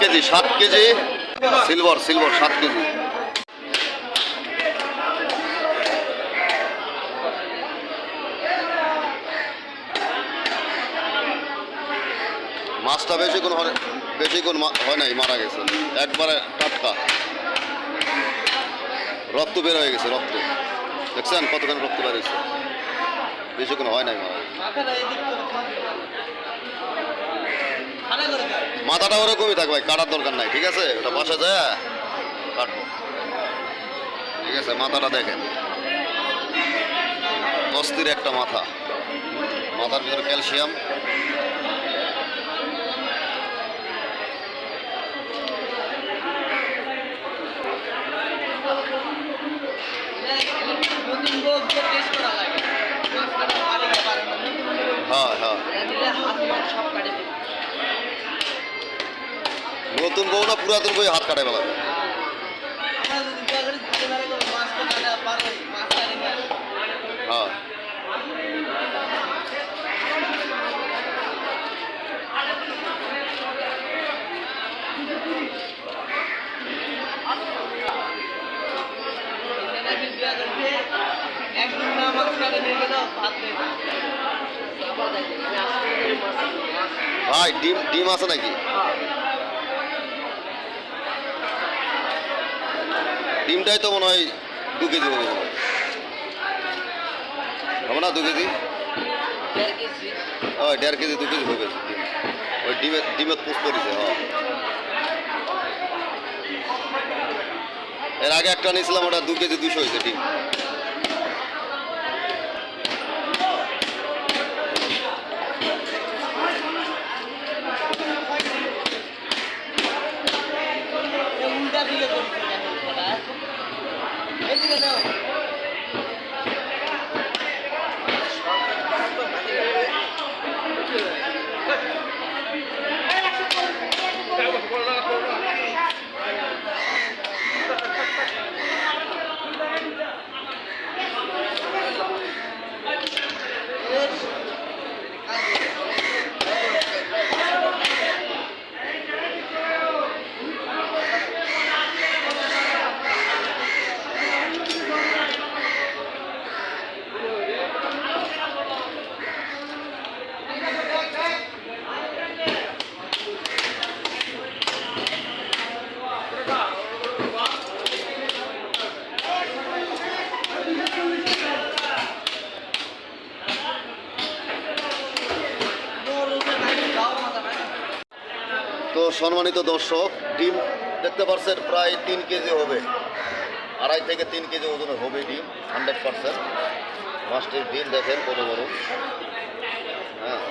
KG 7 KG silver 7 KG. মাছটা বেশিক্ষণ হয় নাই, মারা গেছে একবারে টাটকা। রক্ত বের হয়ে গেছে, রক্ত দেখছেন কতখানি রক্ত বের হয়েছে, বেশিক্ষণ হয় নাই মারা। মাথাটা ওরকমই থাকবে ভাই, কাটার দরকার নাই, ঠিক আছে? ওটা বাসা যায় কাটবো, ঠিক আছে? মাথাটা দেখেন, অস্থির একটা মাথা, মাথার ভিতরে ক্যালসিয়াম। হ্যাঁ হ্যাঁ, নতুন বউ না পুরাতন বই হাত কাটাই বেলা। হ্যাঁ ভাই, ডিম আছে নাকি? ডিমটাই তো মনে হয় 2 কেজি হবে, হবে না 2 কেজি? ওই 1.5 কেজি 2 কেজি হবে ডিম। ওই ডিমের পোস্ট করেছে। হ্যাঁ, এর আগে একটা নিয়েছিলাম, ওটা 2 কেজি 200 হয়েছে ডিম। তো সম্মানিত দর্শক, ডিম দেখতে পাচ্ছেন প্রায় 3 কেজি হবে, 2.5 থেকে 3 কেজি ওজনের হবে ডিম, 100%। মাছটির ডিম দেখেন কত বড়। হ্যাঁ,